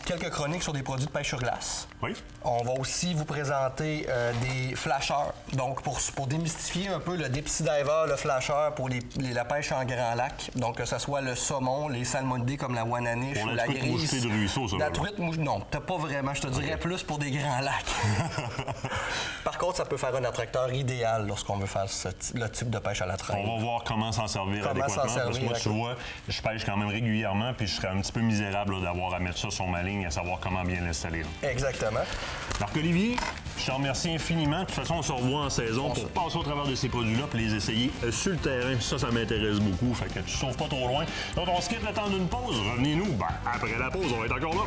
quelques chroniques sur des produits de pêche sur glace. Oui. On va aussi vous présenter des flasheurs. Donc, pour démystifier un peu le deep sea diver, le flasheur pour la pêche en grand lac. Donc, que ce soit le saumon, les salmonidés comme la wananiche ou la grise. La truite mouchetée de ruisseau, ça. La truite mouchetée, non, pas vraiment. Je te dirais plus pour des grands lacs. Par contre, ça peut faire un attracteur idéal lorsqu'on veut faire le type de pêche à la traîne. On va voir comment s'en servir adéquatement. Parce que moi, tu vois, je pêche quand même régulièrement, puis je serais un petit peu misérable là, d'avoir à mettre ça sur ma ligne, à savoir comment bien l'installer. Exactement. Marc-Olivier, je te remercie infiniment. De toute façon, on se revoit en saison pour passer au travers de ces produits-là puis les essayer sur le terrain. Ça m'intéresse beaucoup. Fait que tu sauves pas trop loin. Donc, on se quitte le temps d'une pause. Revenez-nous. Après la pause, on va être encore là.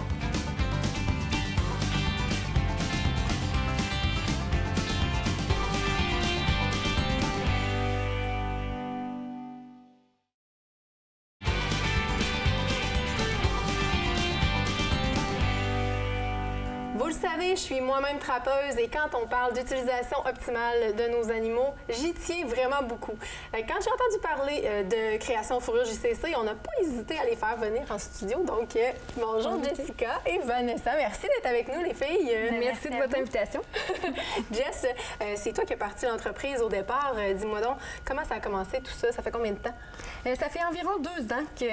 Vous le savez, je suis moi-même trappeuse et quand on parle d'utilisation optimale de nos animaux, j'y tiens vraiment beaucoup. Quand j'ai entendu parler de création fourrure JCC, on n'a pas hésité à les faire venir en studio. Donc, bonjour Jessica et Vanessa. Merci d'être avec nous, les filles. Merci de votre invitation. Jess, c'est toi qui as parti l'entreprise au départ. Dis-moi donc, comment ça a commencé tout ça? Ça fait combien de temps? Ça fait environ 2 ans que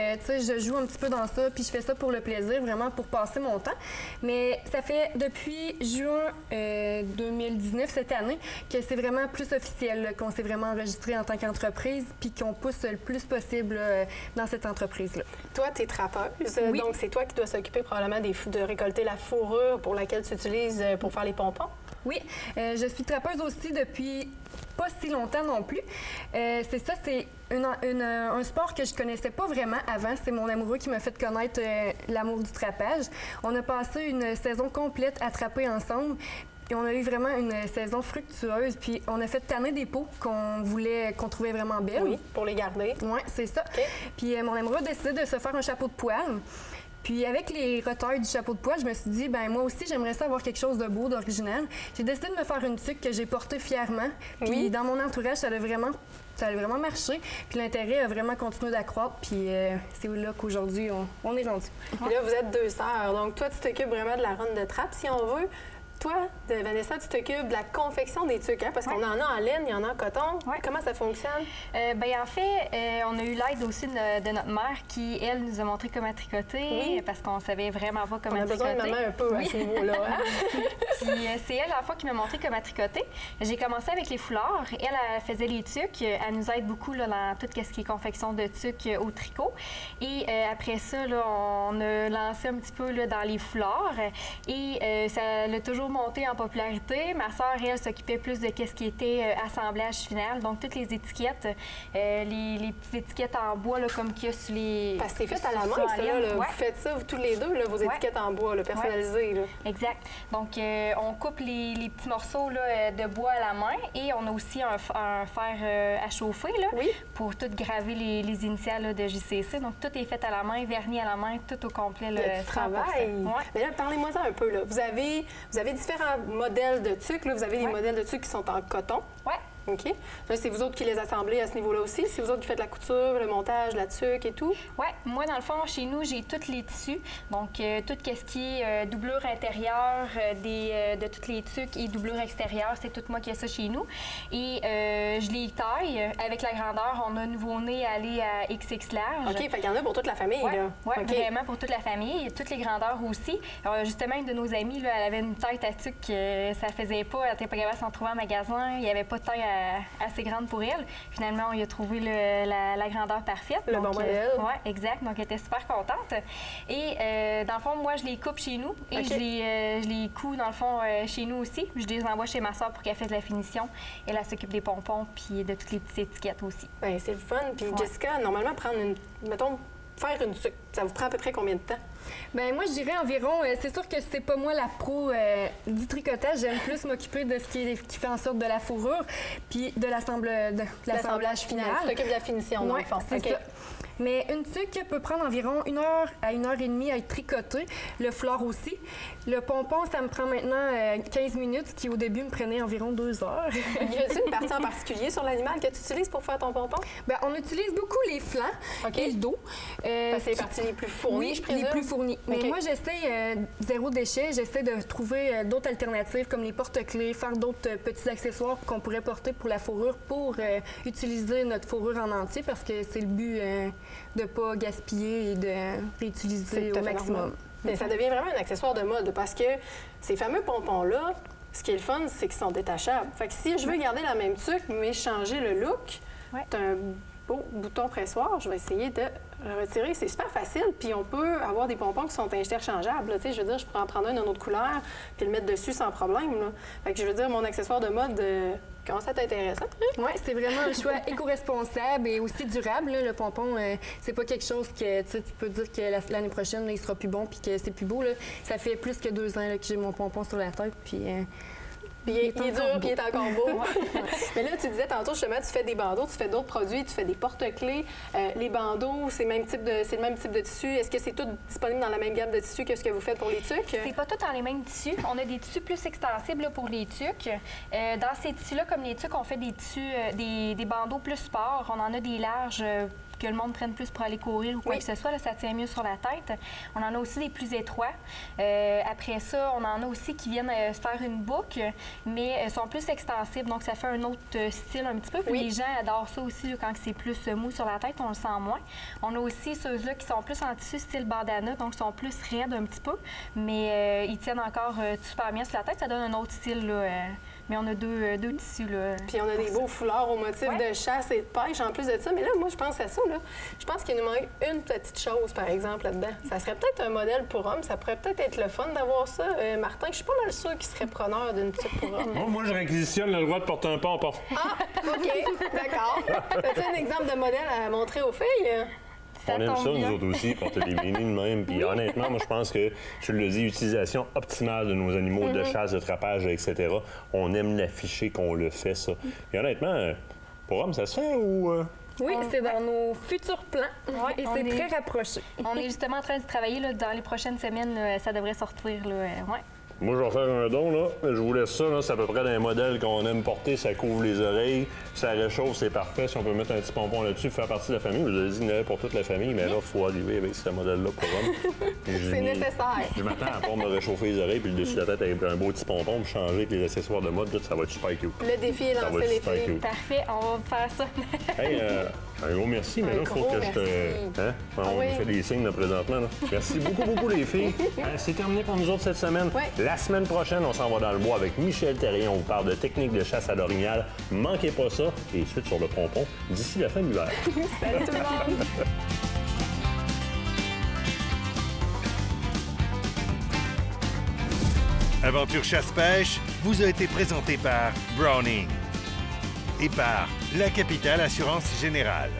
je joue un petit peu dans ça, puis je fais ça pour le plaisir, vraiment pour passer mon temps. Mais ça fait depuis juin 2019, cette année, que c'est vraiment plus officiel, là, qu'on s'est vraiment enregistré en tant qu'entreprise, puis qu'on pousse le plus possible dans cette entreprise-là. Toi, tu es trappeuse, oui. Donc c'est toi qui dois s'occuper probablement de récolter la fourrure pour laquelle tu utilises pour faire les pompons. Oui, je suis trappeuse aussi depuis pas si longtemps non plus. C'est ça, c'est un sport que je connaissais pas vraiment avant. C'est mon amoureux qui m'a fait connaître l'amour du trapage. On a passé une saison complète à trapper ensemble. Et on a eu vraiment une saison fructueuse. Puis on a fait tanner des peaux qu'on trouvait vraiment belles. Oui, pour les garder. Oui, c'est ça. Okay. Puis mon amoureux a décidé de se faire un chapeau de poil. Puis avec les retailles du chapeau de poil, je me suis dit, ben moi aussi, j'aimerais ça avoir quelque chose de beau, d'original. J'ai décidé de me faire une tuque que j'ai portée fièrement. Puis dans mon entourage, ça a vraiment marché. Puis l'intérêt a vraiment continué d'accroître. Puis c'est là qu'aujourd'hui, on est rendu. Puis là, vous êtes 2 sœurs. Donc toi, tu t'occupes vraiment de la ronde de trappe, si on veut. Toi, Vanessa, tu t'occupes de la confection des tuques, hein? Parce qu'on en a en laine, il y en a en coton. Ouais. Comment ça fonctionne? En fait, on a eu l'aide aussi de notre mère qui, elle, nous a montré comment tricoter parce qu'on savait vraiment pas comment tricoter. On a besoin de maman un peu à ce niveau-là. Hein? Puis c'est elle, la fois, qui m'a montré comment tricoter. J'ai commencé avec les foulards. Elle faisait les tuques. Elle nous aide beaucoup là, dans tout ce qui est confection de tuques au tricot. Et après ça, là, on a lancé un petit peu là, dans les foulards. Et ça l'a toujours monté en popularité. Ma sœur, elle, s'occupait plus de ce qui était assemblage final. Donc, toutes les étiquettes, les petites étiquettes en bois, là, comme qu'il y a sur les... Parce que c'est fait à la main, ça, là. Ouais. Vous faites ça, vous, tous les deux, là, vos étiquettes en bois, là, personnalisées. Là. Exact. Donc, on coupe les petits morceaux là, de bois à la main et on a aussi un fer à chauffer là, pour tout graver les initiales là, de JCC. Donc, tout est fait à la main, verni à la main, tout au complet. Le travail. Mais là, parlez-moi ça un peu. Là. Vous avez différents modèles de tuques. Là. Vous avez des modèles de tuques qui sont en coton. Oui. OK. Là, c'est vous autres qui les assemblez à ce niveau-là aussi? C'est vous autres qui faites la couture, le montage, la tuque et tout? Oui. Moi, dans le fond, chez nous, j'ai tous les tissus. Donc, tout ce qui est doublure intérieure de toutes les tuques et doublure extérieure, c'est tout moi qui ai ça chez nous. Et je les taille. Avec la grandeur, on a nouveau-né à aller à XX large. OK. Fait qu'il y en a pour toute la famille, là? Oui, vraiment pour toute la famille. Et toutes les grandeurs aussi. Alors, justement, une de nos amies, là, elle avait une tête à tuque que ça faisait pas. Elle n'était pas capable de s'en trouver en magasin. Il n'y avait pas de taille assez grande pour elle. Finalement, on y a trouvé la grandeur parfaite. Le bon modèle. Oui, exact. Donc, elle était super contente. Et dans le fond, moi, je les coupe chez nous et je les couds, dans le fond, chez nous aussi. Je les envoie chez ma soeur pour qu'elle fasse la finition. Elle s'occupe des pompons puis de toutes les petites étiquettes aussi. Bien, c'est le fun. Puis, Jessica, normalement, faire une tuque, ça vous prend à peu près combien de temps? Bien, moi, je dirais environ... c'est sûr que c'est pas moi la pro du tricotage. J'aime plus m'occuper de ce qui fait en sorte de la fourrure puis de l'assemblage final. Tu t'occupes de la finition, dans le fond. C'est ça. Mais une tuque peut prendre environ 1 heure à 1h30 à être tricotée. Le foulard aussi. Le pompon, ça me prend maintenant 15 minutes, ce qui au début me prenait environ 2 heures. Y a-t-il une partie en particulier sur l'animal que tu utilises pour faire ton pompon? Bien, on utilise beaucoup les flancs et le dos. C'est les parties les plus fournies, je présume? Les plus fournies. Mais moi, j'essaie zéro déchet. J'essaie de trouver d'autres alternatives comme les porte-clés, faire d'autres petits accessoires qu'on pourrait porter pour la fourrure pour utiliser notre fourrure en entier parce que c'est le but de ne pas gaspiller et de réutiliser au maximum. Mais ça devient vraiment un accessoire de mode parce que ces fameux pompons-là, ce qui est le fun, c'est qu'ils sont détachables. Fait que si je veux garder la même tuque, mais changer le look, t'as un beau bouton pressoir, je vais essayer de retirer. C'est super facile, puis on peut avoir des pompons qui sont interchangeables. Tu sais, je veux dire, je pourrais en prendre un d'une autre couleur puis le mettre dessus sans problème. Là. Fait que je veux dire, mon accessoire de mode... Comment ça t'intéresse? Oui, c'est vraiment un choix éco-responsable et aussi durable. Là. Le pompon, c'est pas quelque chose que tu peux dire que l'année prochaine, là, il sera plus bon puis que c'est plus beau. Là. Ça fait plus que 2 ans là, que j'ai mon pompon sur la tête. Puis, Puis il est dur, puis il est encore beau. Mais là, tu disais tantôt, justement, tu fais des bandeaux, tu fais d'autres produits, tu fais des porte-clés. Les bandeaux, c'est le même type de tissu. Est-ce que c'est tout disponible dans la même gamme de tissus que ce que vous faites pour les tucs? C'est pas tout dans les mêmes tissus. On a des tissus plus extensibles là, pour les tucs. Dans ces tissus-là, comme les tucs, on fait des tissus, des bandeaux plus sport. On en a des larges que le monde prenne plus pour aller courir ou quoi que ce soit. Là, ça tient mieux sur la tête. On en a aussi des plus étroits. Après ça, on en a aussi qui viennent se faire une boucle, mais sont plus extensibles. Donc, ça fait un autre style un petit peu. Puis les gens adorent ça aussi là, quand c'est plus mou sur la tête, on le sent moins. On a aussi ceux-là qui sont plus en tissu style bandana, donc sont plus raides un petit peu, mais ils tiennent encore super bien sur la tête. Ça donne un autre style, là, mais on a deux tissus. Là, puis on a des beaux foulards au motif de chasse et de pêche en plus de ça. Mais là, moi, je pense à ça. Là. Je pense qu'il nous manque une petite chose, par exemple, là-dedans. Ça serait peut-être un modèle pour homme. Ça pourrait peut-être être le fun d'avoir ça. Martin, je suis pas mal sûre qu'il serait preneur d'une petite pour homme. Moi, je réquisitionne le droit de porter un pompon. Ah, OK. D'accord. As-tu un exemple de modèle à montrer aux filles? On aime ça, nous autres aussi, porter des minis de même. Puis honnêtement, moi, je pense que, je le dis, utilisation optimale de nos animaux de chasse, de trapage, etc. On aime l'afficher qu'on le fait, ça. Et honnêtement, pour homme, ça se fait ou... Oui, c'est dans nos futurs plans et c'est très rapproché. On est justement en train de travailler là, dans les prochaines semaines. Là, ça devrait sortir. Là, Moi, je vais faire un don, là. Je vous laisse ça, là. C'est à peu près d'un modèle qu'on aime porter. Ça couvre les oreilles, ça réchauffe, c'est parfait. Si on peut mettre un petit pompon là-dessus, faire partie de la famille. Vous avez dit qu'il y en avait pour toute la famille, mais là, il faut arriver avec ce modèle-là pour homme. C'est nécessaire. Je m'attends à pas me réchauffer les oreilles, puis le dessus de la tête avec un beau petit pompon, puis changer avec les accessoires de mode. Tout, ça va être super cute. Le défi est lancé, les filles. Cute. Parfait, on va faire ça. Hey, un gros merci, mais là, il faut que je te... Hein? On me fait des signes là, présentement. Là. Merci beaucoup, les filles. C'est terminé pour nous autres cette semaine. La semaine prochaine, on s'en va dans le bois avec Michel Terrien. On vous parle de techniques de chasse à l'orignal. Manquez pas ça. Et suite sur le pompon d'ici la fin de l'hiver. Salut tout le monde! Aventure Chasse-Pêche vous a été présenté par Browning et par La Capitale Assurance Générale.